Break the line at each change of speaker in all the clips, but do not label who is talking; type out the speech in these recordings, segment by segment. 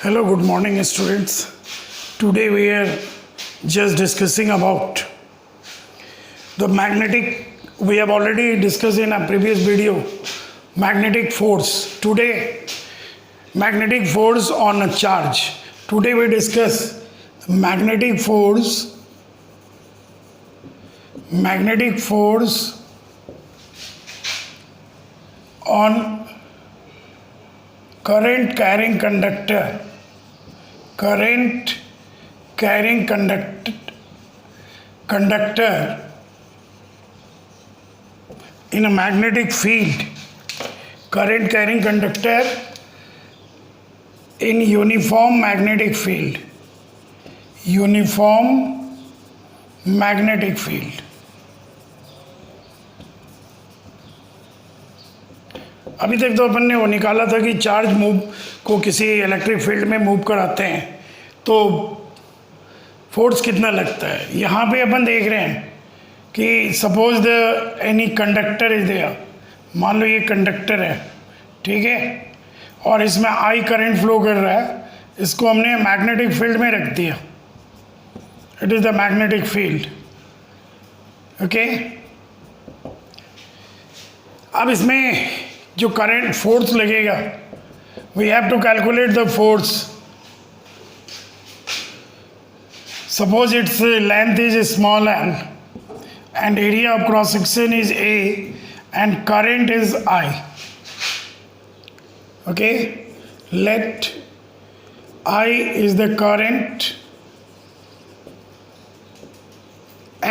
Hello, good morning, students. Today we are just discussing about the magnetic. We have already discussed in a previous video magnetic force. Today, magnetic force on a charge. Today we discuss magnetic force on current carrying conductor in a magnetic field, current carrying conductor in uniform magnetic field. अभी तक तो अपन ने वो निकाला था कि charge move को किसी इलेक्ट्रिक फील्ड में मूव कराते हैं तो फोर्स कितना लगता है। यहाँ पे अपन देख रहे हैं कि suppose the any conductor is there, मान लो ये कंडक्टर है, ठीक है, और इसमें आई करंट फ्लो कर रहा है, इसको हमने मैग्नेटिक फील्ड में रख दिया। It is the magnetic field, okay. अब इसमें जो करंट फोर्स लगेगा, we have to calculate the force. Suppose its length is small l and area of cross section is A and current is I. Okay, let I is the current,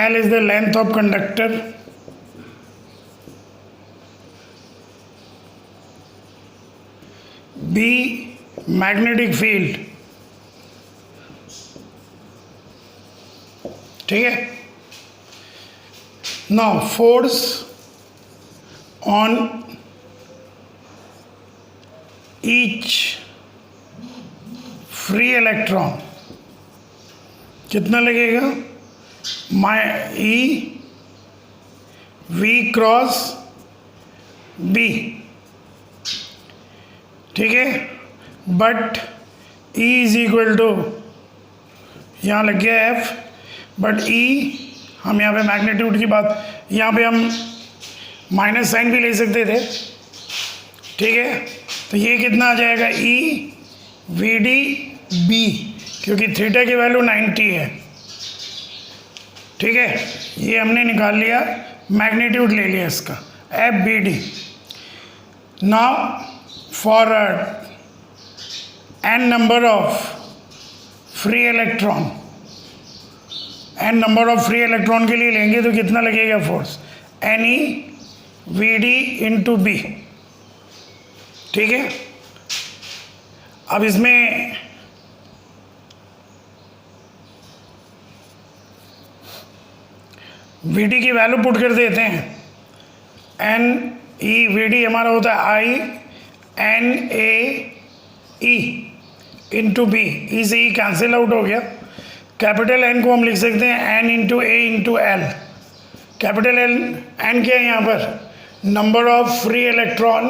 L is the length of conductor, B magnetic field, ठीक है। Now force on each free electron कितना लगेगा? E V cross B, ठीक है। But E is equal to, यहाँ लग गया F, but E हम यहाँ पे मैग्नीट्यूड की बात, यहाँ पे हम माइनस साइन भी ले सकते थे, ठीक है। तो ये कितना आ जाएगा? ई वी डी बी, क्योंकि थीटा की वैल्यू 90 है, ठीक है। ये हमने निकाल लिया, मैग्नीट्यूड ले लिया इसका, F B D. Now for n number of free electron, n number of free electron के लिए लेंगे तो कितना लगेगा force? N e v d into बी, ठीक है। अब इसमें वी डी की वैल्यू पुट कर देते हैं। एन ई वी डी हमारा होता है I N A E into B, E से ई कैंसिल आउट हो गया। कैपिटल एन को हम लिख सकते हैं एन इंटू ए इंटू एल। कैपिटल एन क्या है यहाँ पर? Number of free electron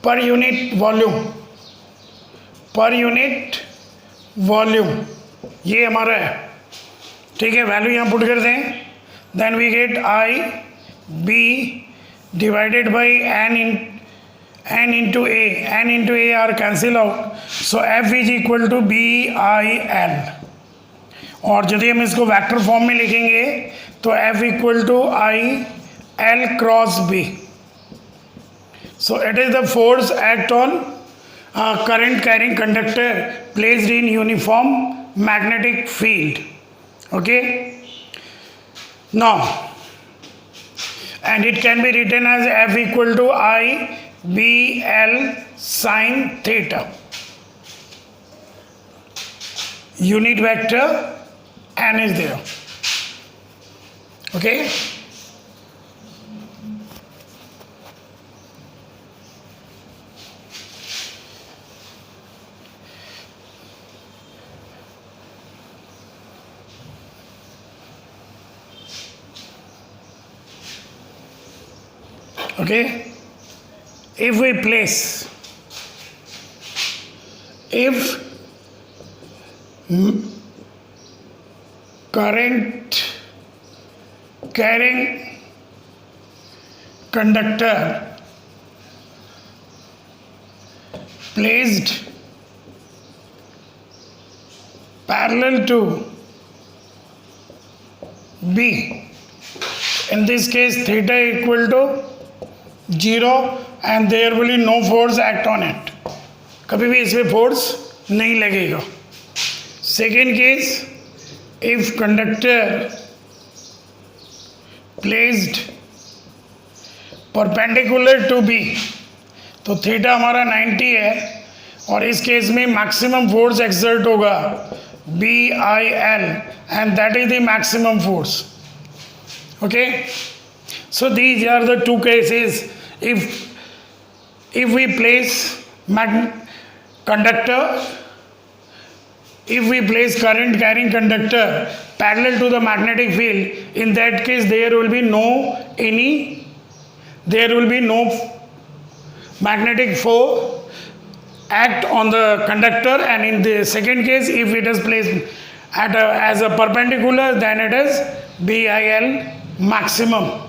per unit volume, ये हमारा है, ठीक है। वैल्यू यहाँ पुट कर दें, then we get I B divided by n into A, n into A are cancel out, so F is equal to BIL। और यदि हम इसको वेक्टर फॉर्म में लिखेंगे तो F equal to IL cross B। So it is the force act on current carrying conductor placed in uniform magnetic field, okay। Now and it can be written as F equal to I BL sin theta, unit vector n is there, okay। Okay, if we place if current carrying conductor placed parallel to B, in this case theta equal to 0 and there will be no force act on it, कभी भी इसमें force नहीं लगेगा. Second case, if conductor placed perpendicular to बी, तो theta हमारा 90 है और इस केस में मैक्सिमम फोर्स एक्सर्ट होगा BIL and that is the maximum force. Okay, so these are the two cases. If we place conductor, if we place current carrying conductor parallel to the magnetic field, in that case there will be no magnetic force act on the conductor, and in the second case if it is placed as a perpendicular, then it is BIL maximum.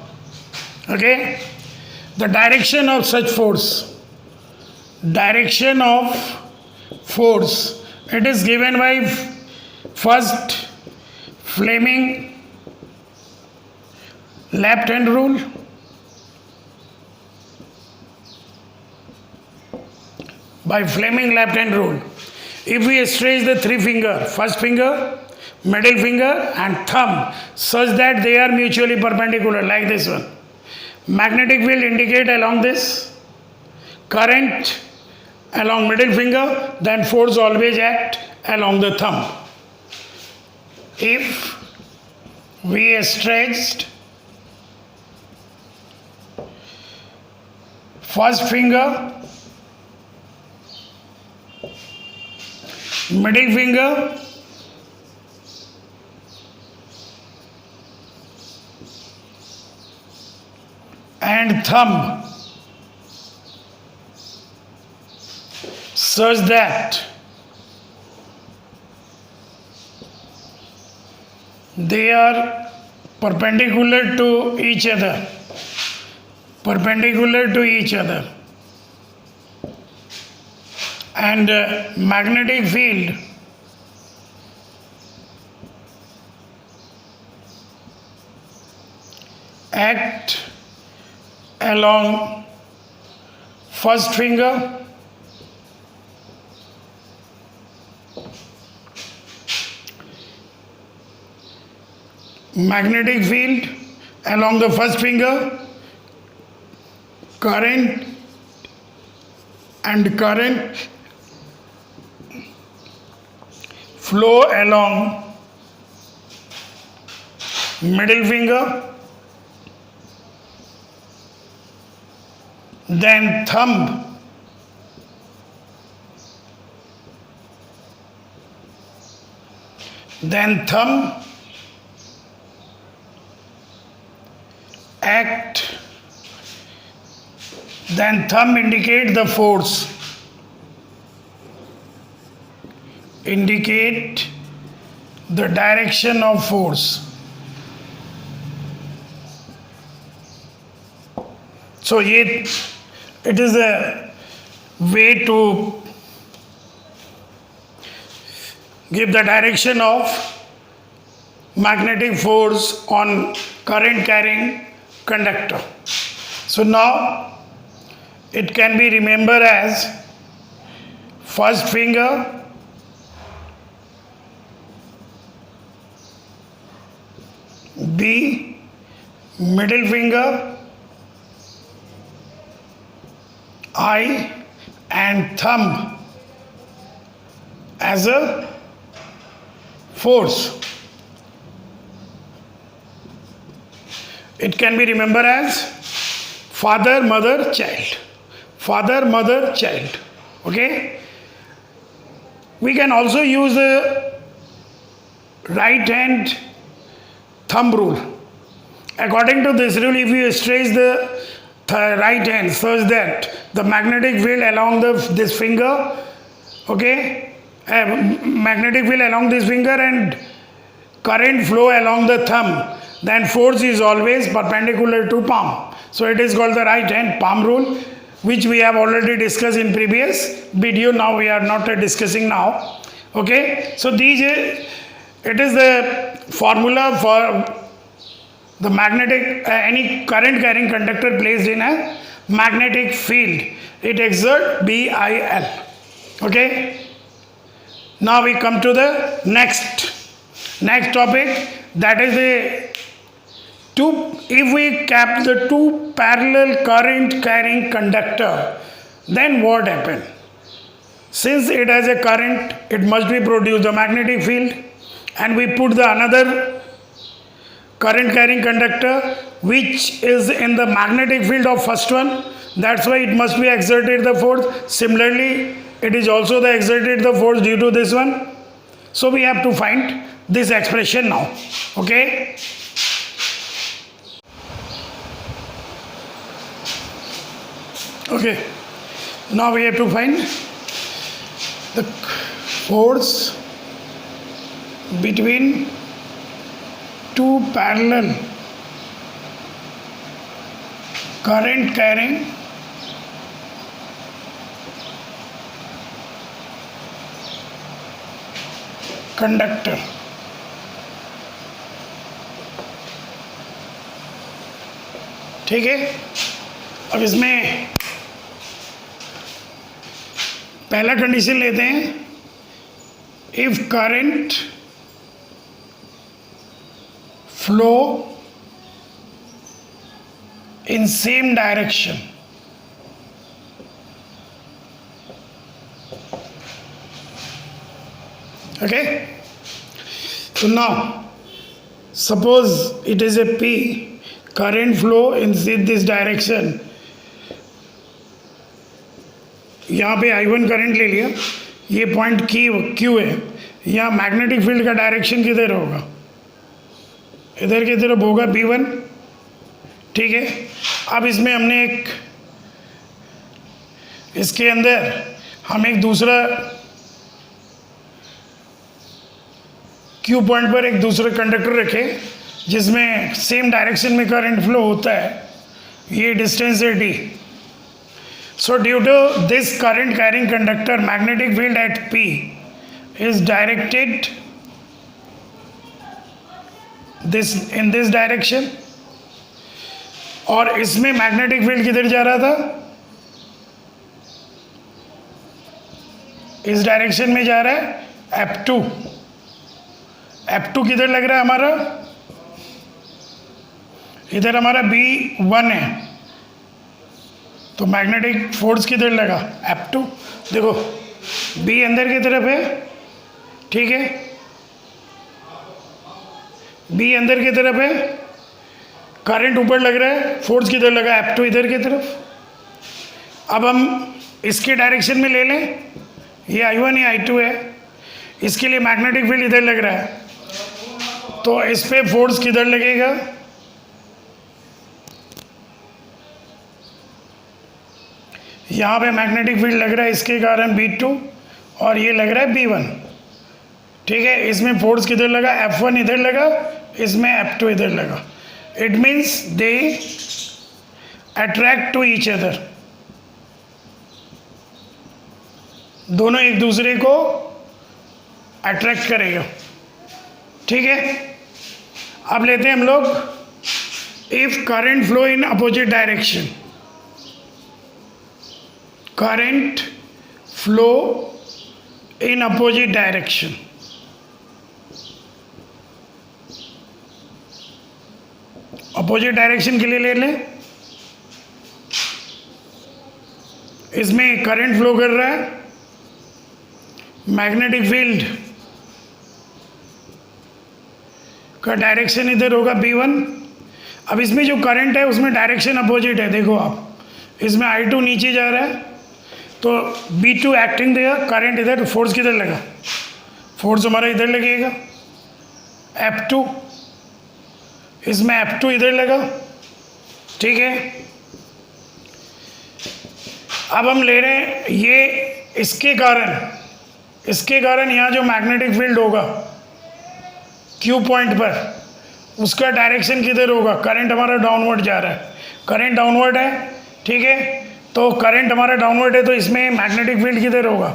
Okay, the direction of such force, it is given by first Fleming left hand rule, if we stretch the three finger, first finger, middle finger and thumb, such that they are mutually perpendicular like this one, magnetic field indicate along this, current along middle finger, then force always act along the thumb. If we stretched first finger, middle finger and thumb such that they are perpendicular to each other, and magnetic field act along first finger, magnetic field along the first finger, current flow along middle finger, then thumb act, then thumb indicate the force, indicate the direction of force. So it is a way to give the direction of magnetic force on current carrying conductor. So now it can be remembered as first finger, B, middle finger, I, and thumb as a force. It can be remembered as father, mother, child. Father, mother, child. Okay? We can also use the right hand thumb rule. According to this rule, if you stretch the right hand such that the magnetic field along this finger, okay, magnetic field along this finger and current flow along the thumb, then force is always perpendicular to palm. So it is called the right hand palm rule, which we have already discussed in previous video. Now we are not discussing now. Okay, so it is the formula for the magnetic any current carrying conductor placed in a magnetic field. It exerts BIL. Okay, now we come to the next topic, that is the if we kept the two parallel current carrying conductor, then what happen? Since it has a current, it must be produce the magnetic field, and we put the another current carrying conductor which is in the magnetic field of first one. That's why it must be exerted the force. Similarly, it is also the exerted the force due to this one. So we have to find this expression now. Okay, okay, now we have to find the force between two parallel current carrying conductor. ठीक है, अब इसमें पहला condition लेते हैं, if current flow in same direction. Okay, so now suppose it is a P, current flow in this direction. यहाँ पे I1 current ले लिया, ये पॉइंट Q है. यहाँ मैग्नेटिक फील्ड का डायरेक्शन किधर होगा? इधर की तरफ होगा B1. ठीक है, अब इसमें हमने इसके अंदर हम एक दूसरा Q पॉइंट पर एक दूसरा कंडक्टर रखे जिसमें सेम डायरेक्शन में करंट फ्लो होता है. ये डिस्टेंस है D. So due to this current carrying conductor, magnetic field at P is directed in this direction. और इसमें मैग्नेटिक फील्ड किधर जा रहा था? इस डायरेक्शन में जा रहा है F2. F2 किधर लग रहा है हमारा? इधर हमारा B1 है, तो मैग्नेटिक फोर्स किधर लगा? F2. देखो B अंदर की तरफ है, ठीक है, B अंदर की तरफ है, करंट ऊपर लग रहा है, फोर्स किधर लगा? F2 इधर की तरफ. अब हम इसके डायरेक्शन में ले लें, ये I1 ये I2 है, इसके लिए मैग्नेटिक फील्ड इधर लग रहा है, तो इस पे फोर्स किधर लगेगा? यहाँ पे मैग्नेटिक फील्ड लग रहा है इसके कारण B2 और ये लग रहा है B1. ठीक है, इसमें फोर्स किधर लगा? F1 इधर लगा, इसमें F2 इधर लगा. It means they attract to each other. दोनों एक दूसरे को अट्रैक्ट करेगा. ठीक है, अब लेते हैं हम लोग if current flow in opposite direction. Current flow in opposite direction. Opposite direction के लिए ले लें, इसमें करंट फ्लो कर रहा है, मैग्नेटिक फील्ड का डायरेक्शन इधर होगा B1. अब इसमें जो करंट है उसमें डायरेक्शन अपोजिट है. देखो आप, इसमें I2 नीचे जा रहा है, तो B2 एक्टिंग देगा, करंट इधर, फोर्स किधर लगा? फोर्स हमारा इधर लगेगा F2, इसमें F2 इधर लगा. ठीक है, अब हम ले रहे हैं ये इसके कारण इसके कारण यहाँ जो मैग्नेटिक फील्ड होगा क्यू पॉइंट पर, उसका डायरेक्शन किधर होगा? करंट हमारा डाउनवर्ड जा रहा है, करंट डाउनवर्ड है, ठीक है। तो करंट हमारा डाउनवर्ड है, तो इसमें मैग्नेटिक फील्ड किधर होगा?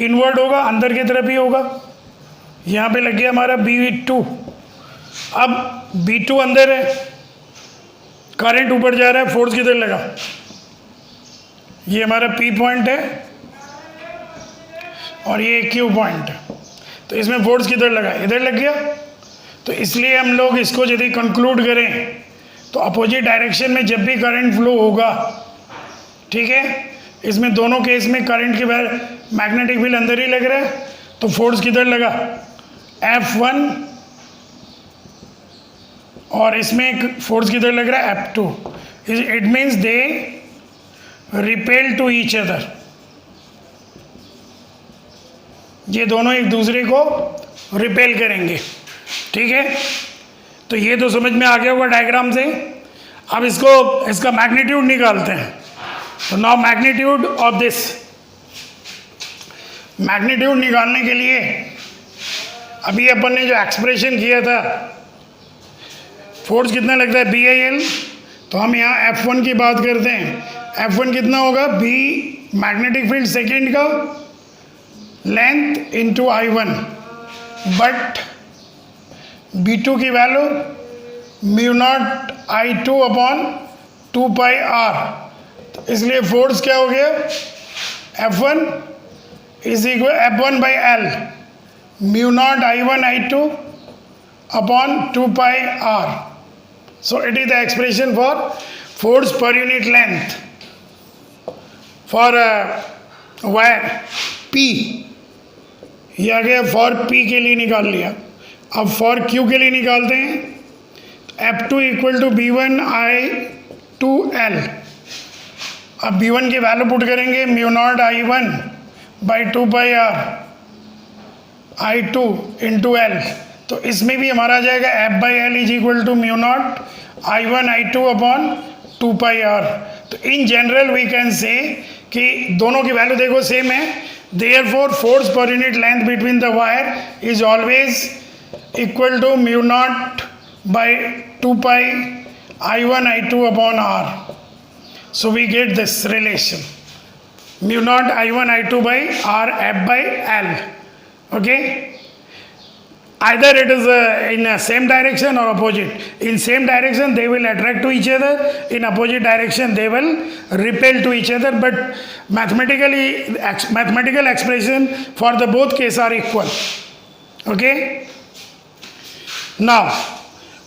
इनवर्ड होगा, अंदर की तरफ ही होगा। यहाँ पे लग गया हमारा B2। अब B2 अंदर है, करंट ऊपर जा रहा है, फोर्स किधर लगा? ये हमारा P पॉइंट है और ये Q पॉइंट है, तो इसमें फोर्स किधर लगा? इधर लग गया। तो इसलिए हम लोग इसको यदि कंक्लूड करें तो अपोजिट डायरेक्शन में जब भी करंट फ्लो होगा, ठीक है, इसमें दोनों केस में करंट के बाहर मैग्नेटिक फील्ड अंदर ही लग रहा है, तो फोर्स किधर लगा? F1, और इसमें फोर्स किधर लग रहा है? F2। It means they repel to each other, ये दोनों एक दूसरे को रिपेल करेंगे, ठीक है। तो ये तो समझ में आ गया होगा डायग्राम से। अब इसका मैग्नीट्यूड निकालते हैं। तो now magnitude of this, magnitude निकालने के लिए अभी अपन ने जो एक्सप्रेशन किया था, फोर्स कितना लगता है? BIL। तो हम यहाँ F1 की बात करते हैं। F1 कितना होगा? B मैग्नेटिक फील्ड सेकेंड का length into I1, but B2 की value μ0 I2 upon 2 pi R। तो इसलिए फोर्स क्या हो गया? F1 is equal F1 by L μ0 I1 I2 upon 2 pi R। So it is the expression for force per unit length for wire P। ये आ गया for P के लिए निकाल लिया। अब फॉर Q के लिए निकालते हैं। F2 equal to B1 I2L। अब B1 की वैल्यू पुट करेंगे μ0 I1 by 2 pi R I2 into L। तो इसमें भी हमारा आ जाएगा F by L is equal to μ0 I1 I2 upon 2 pi R। तो in general we can say कि दोनों की वैल्यू देखो सेम है, therefore force per unit length between the wire is always equal to μ0 by 2 pi I1 I2 upon R। So we get this relation μ0 I1 I2 by R F by L. Okay, either it is in a same direction or opposite. In same direction they will attract to each other, in opposite direction they will repel to each other, but mathematical expression for the both case are equal. Okay, now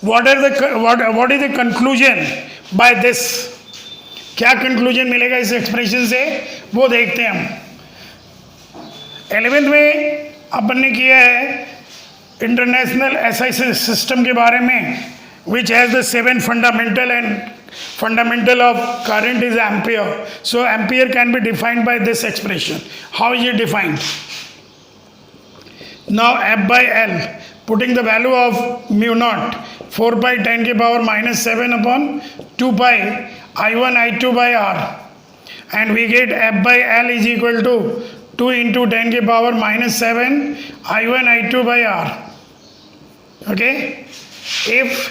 what is the conclusion by this? क्या conclusion मिलेगा इस expression से, वो देखते हैं हम। 11th में अपन ने किया है इंटरनेशनल SI सिस्टम के बारे में, which has the 7 fundamental and fundamental of current is ampere. So ampere can be defined by this expression. How is it defined? Now F by L, putting the value of μ0 4 pi 10 की power -7 upon 2 pi I1 I2 by R, and we get F by L is equal to 2 into 10 की power -7 I1 I2 by R. Okay, if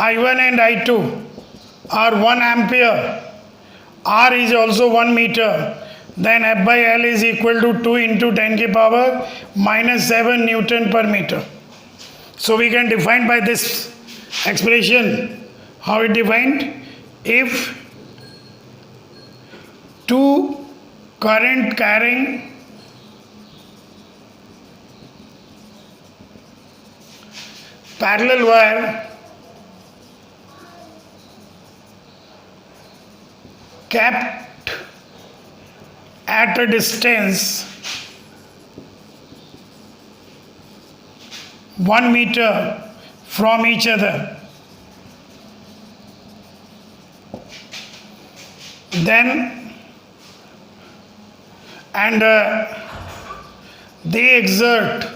I1 and I2 are 1 ampere, R is also 1 meter, then F by L is equal to 2 into 10 की power -7 Newton per meter. So we can define by this expression. How it defined? If two current carrying parallel wire kept at a distance 1 meter from each other, then they exert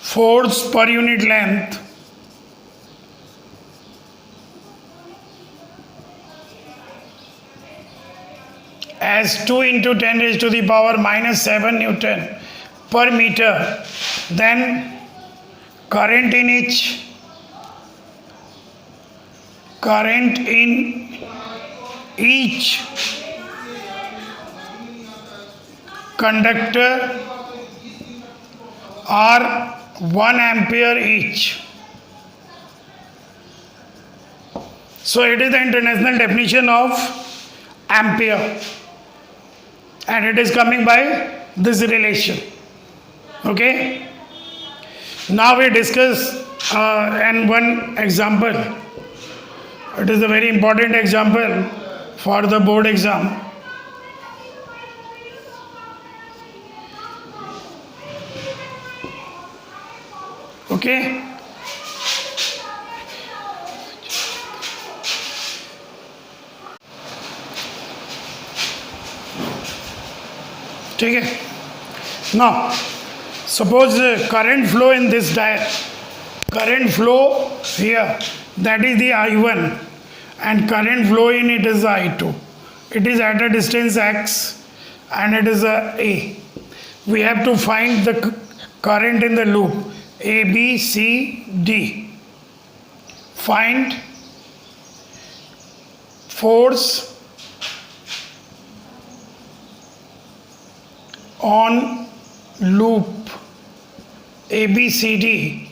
force per unit length as 2 into 10 raised to the power minus 7 Newton per meter, then current in each conductor are 1 ampere each. So it is the international definition of ampere, and it is coming by this relation. Okay, now we discuss and one example. It is a very important example for the board exam. Okay, ठीक है. Now suppose current flow in this current flow here, that is the I1, and current flow in it is I2. It is at a distance x and it is a. We have to find the current in the loop A, B, C, D. Find force on loop ABCD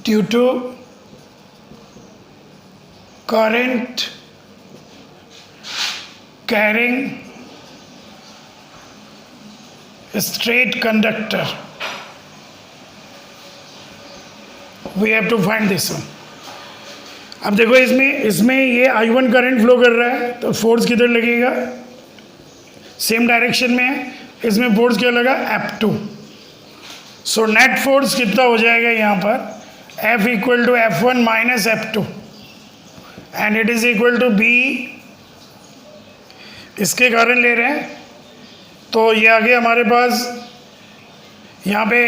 due to current carrying a straight conductor. We have to find this one. अब देखो इसमें ये I1 current flow कर रहा है, तो force किधर लगेगा? सेम डायरेक्शन में है. इसमें फोर्स क्या लगा? F2. सो नेट फोर्स कितना हो जाएगा यहाँ पर? F equal to F1 minus F2 and it is equal to B. इसके कारण ले रहे हैं, तो ये आगे हमारे पास यहाँ पे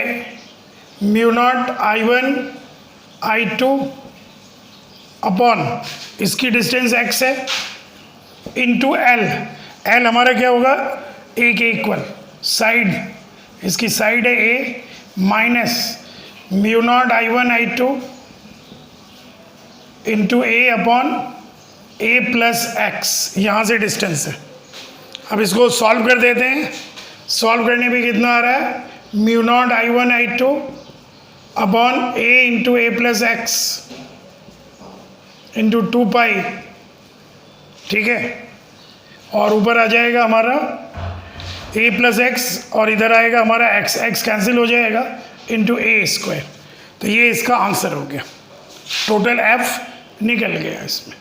mu naught I1 I2 upon इसकी डिस्टेंस x है इंटू L. L हमारा क्या होगा? A के इक्वल. साइड, इसकी साइड है A minus mu naught I1 I2 into A upon A plus x. यहाँ से डिस्टेंस है. अब इसको सॉल्व कर देते हैं. सॉल्व करने पे कितना आ रहा है? Mu naught I1 I2 upon A into A plus x into 2 पाई. ठीक है, और ऊपर आ जाएगा हमारा A प्लस एक्स और इधर आएगा हमारा x. x कैंसिल हो जाएगा इंटू A स्क्वायर. तो ये इसका आंसर हो गया. टोटल F निकल गया इसमें.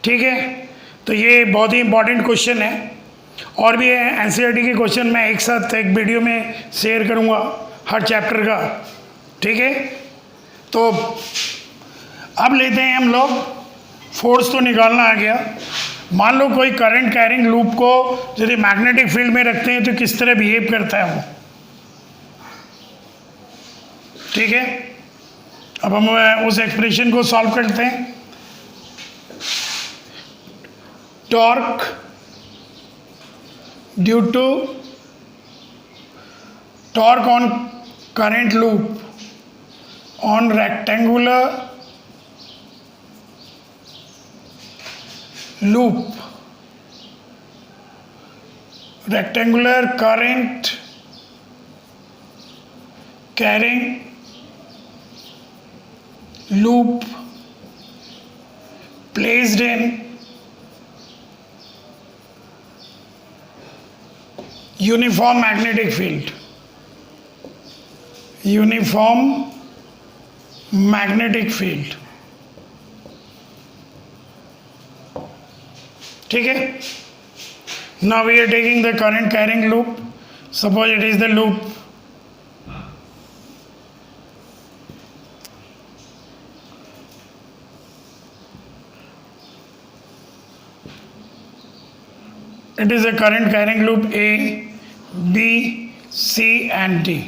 ठीक है, तो ये बहुत ही इंपॉर्टेंट क्वेश्चन है. और भी है NCERT के क्वेश्चन, मैं एक साथ एक वीडियो में शेयर करूँगा हर चैप्टर का. ठीक है, तो अब लेते हैं हम लोग. फोर्स तो निकालना आ गया. मान लो कोई करंट कैरिंग लूप को यदि मैग्नेटिक फील्ड में रखते हैं तो किस तरह बिहेव करता है वो. ठीक है, अब हम उस एक्सप्रेशन को सॉल्व करते हैं. Torque due to torque on current loop on rectangular loop, rectangular current carrying loop placed in uniform magnetic field. Uniform magnetic field. ठीक है, now we are taking the current carrying loop. Suppose it is the loop. It is a current carrying loop A, B, C and D.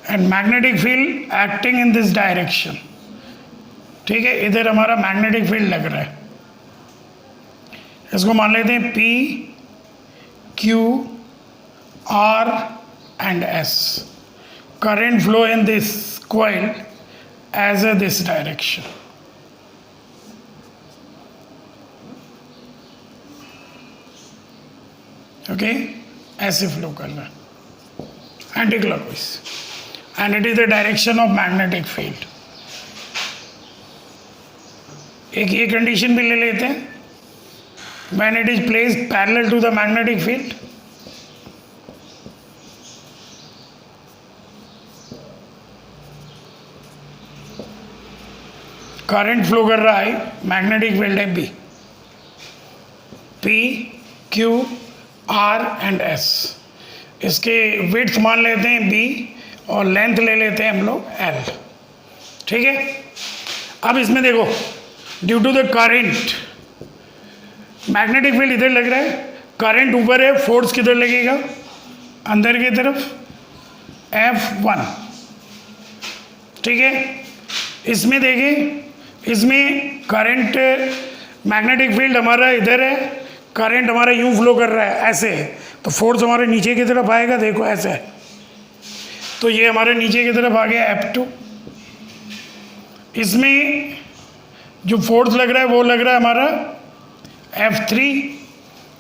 And magnetic field acting in this direction. ठीक है, इधर हमारा magnetic field लग रहा है. इसको मान लेते हैं P Q, R and S. Current flow in this coil as this direction. Okay, ऐसे फ्लो कर रहा है anti clockwise and it is the direction of magnetic field. एक ये कंडीशन भी ले लेते हैं, when it is placed parallel to the magnetic field. Current flow कर रहा है, मैग्नेटिक फील्ड है B, P Q R and S. इसके विड्थ मान लेते हैं बी और लेंथ ले लेते हैं हम लोग एल. ठीक है, अब इसमें देखो, due to the current magnetic field इधर लग रहा है, करंट ऊपर है, फोर्स किधर लगेगा, अंदर की तरफ, F1. ठीक है, इसमें देखें, इसमें करंट मैग्नेटिक फील्ड हमारा इधर है, करंट हमारा यूं फ्लो कर रहा है ऐसे, तो फोर्स हमारे नीचे की तरफ आएगा, देखो ऐसे, तो ये हमारे नीचे की तरफ आ गया F2. इसमें जो फोर्स लग रहा है वो लग रहा है हमारा F3,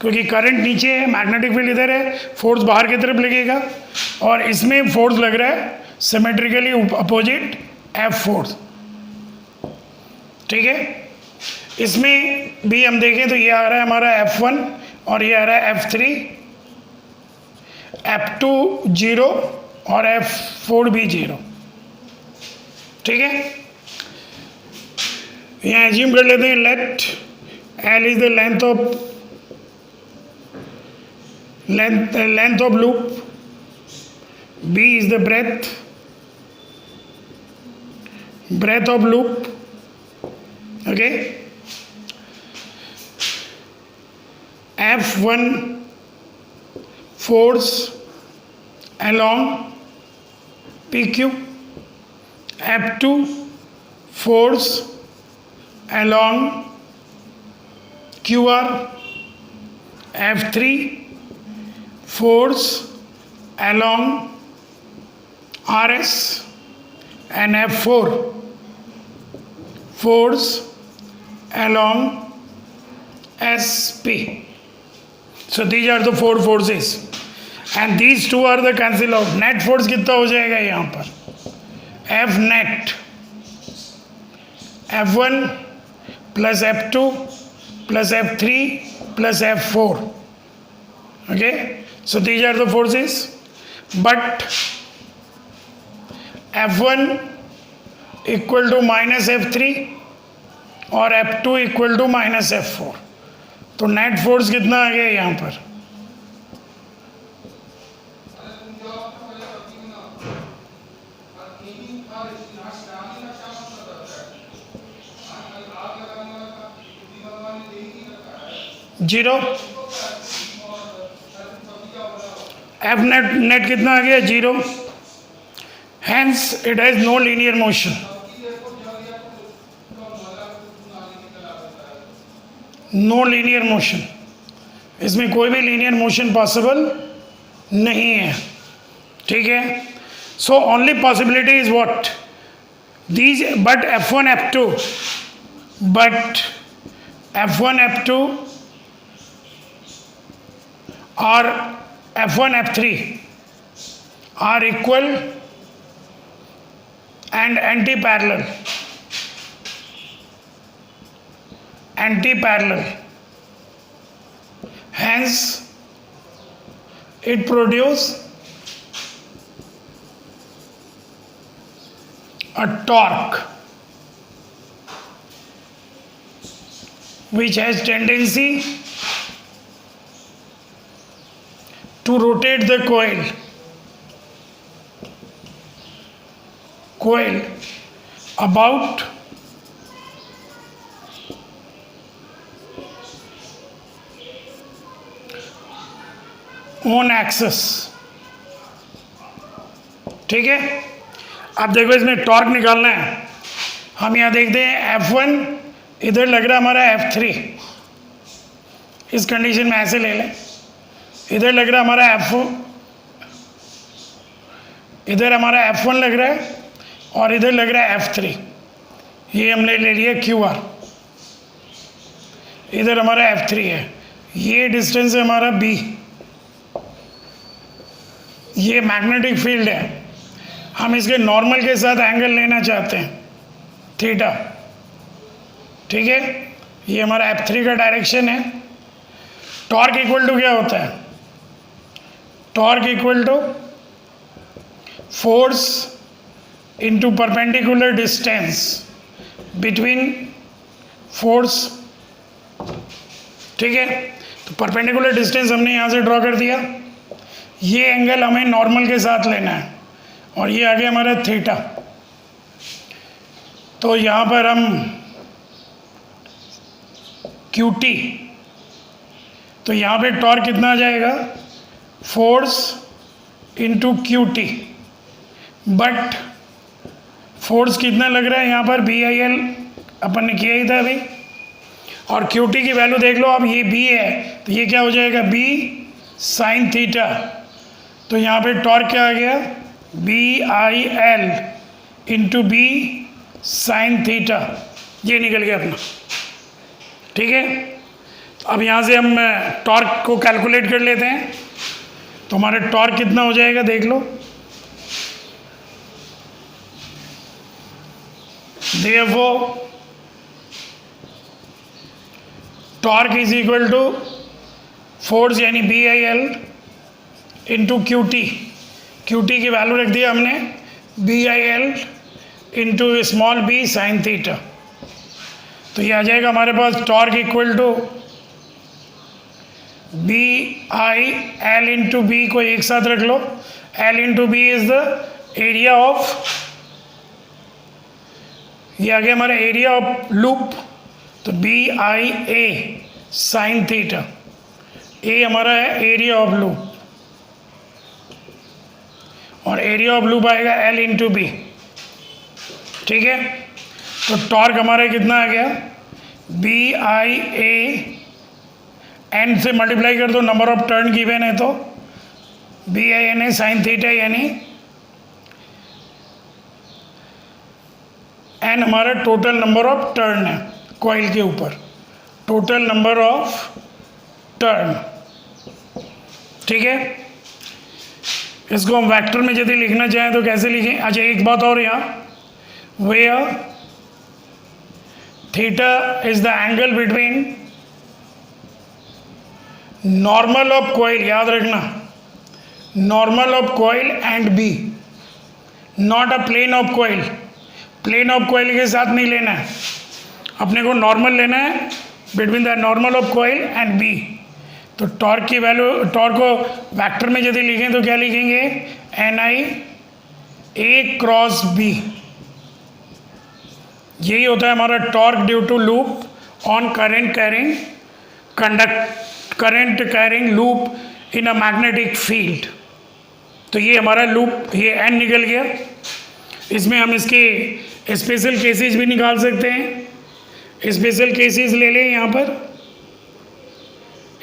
क्योंकि करंट नीचे है, मैग्नेटिक फील्ड इधर है, फोर्स बाहर की तरफ लगेगा. और इसमें फोर्स लग रहा है सिमेट्रिकली अपोजिट F4. ठीक है, इसमें भी हम देखें तो ये आ रहा है हमारा F1 और ये आ रहा है F3, F2 0 और F4 भी 0. ठीक है, यहाँ एज्यूम कर लेते हैं, let L is the length of loop, B is the breadth of loop. Okay, F1 force along PQ, F2 force along QR, F3 force along RS, and F4 force along SP. So these are the four forces and these two are the cancel out. Net force कितना हो जाएगा यहाँ पर, F net, F1 plus F2 plus F3 plus F4. Okay, so these are the forces, but F1 equal to minus F3 और F2 equal to minus F4. तो net force कितना आ गया यहाँ पर, जीरो. F नेट कितना आ गया, 0. Hence it has no linear motion. No linear motion, इसमें कोई भी लीनियर मोशन पॉसिबल नहीं है. ठीक है, so only possibility is what, these, but F1 F2 और F1 F3 are equal and anti-parallel. Hence it produces a torque which has tendency to rotate the coil about own axis. ठीक है, अब देखो इसमें टॉर्क निकालना है. हम यहाँ देखते हैं F1 इधर लग रहा है हमारा F3, इस कंडीशन में ऐसे ले लें, इधर लग रहा है हमारा इधर हमारा F1 लग रहा है और इधर लग रहा है F3। ये हमने ले लिया QR, इधर हमारा F3 है। ये डिस्टेंस है हमारा B, ये मैग्नेटिक फील्ड है। हम इसके नॉर्मल के साथ एंगल लेना चाहते हैं थीटा, ठीक है। ये हमारा F3 का डायरेक्शन है। टॉर्क इक्वल टू क्या होता है? Torque equal to force into perpendicular distance between force, ठीक है। तो परपेंडिकुलर डिस्टेंस हमने यहाँ से ड्रॉ कर दिया। ये एंगल हमें नॉर्मल के साथ लेना है और ये आ गया हमारा थीटा। तो यहाँ पर हम QT, तो यहाँ पे टॉर्क कितना आ जाएगा? Force into QT, but force कितना लग रहा है यहाँ पर? BIL अपन ने किया ही था अभी। और QT की वैल्यू देख लो, अब ये B है तो ये क्या हो जाएगा? B sine theta. तो यहाँ पे टॉर्क क्या आ गया? BIL into B sine theta. ये निकल गया अपना, ठीक है। अब यहाँ से हम टॉर्क को कैलकुलेट कर लेते हैं। तो हमारा टॉर्क कितना हो जाएगा देख लो। Therefore, torque is equal to force यानी BIL इंटू QT। QT की वैल्यू रख दिया हमने BIL into small b sine theta. तो ये आ जाएगा हमारे पास torque equal to BIL into B को एक साथ रख लो। L into B is the area of, ये आ गया हमारा एरिया ऑफ लूप। तो BIA साइन थीटा, ए हमारा है एरिया ऑफ लूप और एरिया ऑफ लूप आएगा L इंटू B, ठीक है। तो टॉर्क हमारा कितना आ गया? BIA, N से मल्टीप्लाई कर दो, नंबर ऑफ टर्न गिवन है तो BINA साइन थीटा यानी N हमारा टोटल नंबर ऑफ टर्न है कॉइल के ऊपर, टोटल नंबर ऑफ टर्न, ठीक है। इसको हम वेक्टर में यदि लिखना चाहें तो कैसे लिखें? अच्छा एक बात और, यहाँ where theta is the angle between normal of coil, याद रखना, normal of coil and B, not a plane of coil. Plane of coil के साथ नहीं लेना है, अपने को नॉर्मल लेना है between the normal of coil and B। तो टॉर्क की वैल्यू, टॉर्क को वेक्टर में यदि लिखें तो क्या लिखेंगे? NI A cross B। यही होता है हमारा torque due to loop on current carrying loop in a magnetic field. तो ये हमारा लूप, ये N निकल गया। इसमें हम इसके स्पेशल केसेस भी निकाल सकते हैं। स्पेशल केसेस ले लें यहाँ पर।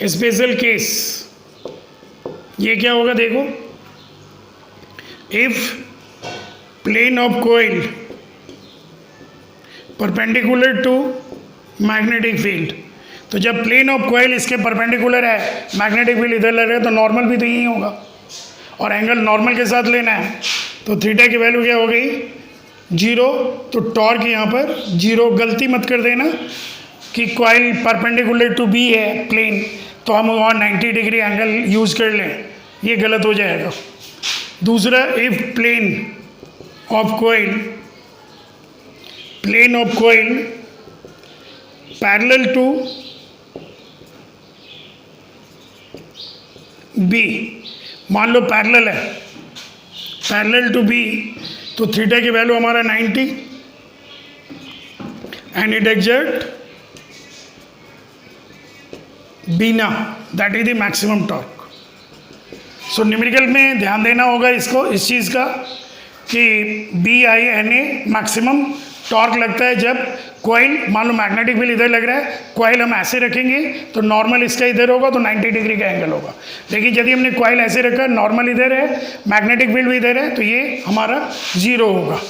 स्पेशल केस ये क्या होगा देखो, if plane of coil perpendicular to magnetic field. तो जब प्लेन ऑफ कॉइल इसके परपेंडिकुलर है, मैग्नेटिक फील्ड इधर लग रहा है, तो नॉर्मल भी तो यही होगा और एंगल नॉर्मल के साथ लेना है। तो थीटा की वैल्यू क्या हो गई? 0। तो टॉर्क यहाँ पर 0, गलती मत कर देना कि कॉइल परपेंडिकुलर टू B है प्लेन, तो हम वहाँ 90 डिग्री एंगल यूज़ कर लें, ये गलत हो जाएगा। दूसरा, if plane of coil parallel to B, मान लो पैरेलल है, पैरेलल टू B, तो थीटा की वैल्यू हमारा 90 एंड इट एग्जर्ट बीना, that is the maximum torque. So numerical में ध्यान देना होगा इसको, इस चीज़ का कि BINA मैक्सिमम टॉर्क लगता है जब कॉइल, मान लो मैग्नेटिक फील्ड इधर लग रहा है, कॉइल हम ऐसे रखेंगे तो नॉर्मल इसका इधर होगा तो 90 डिग्री का एंगल होगा। लेकिन यदि हमने कॉइल ऐसे रखा, नॉर्मल इधर है, मैग्नेटिक फील्ड भी इधर है, तो ये हमारा 0 होगा।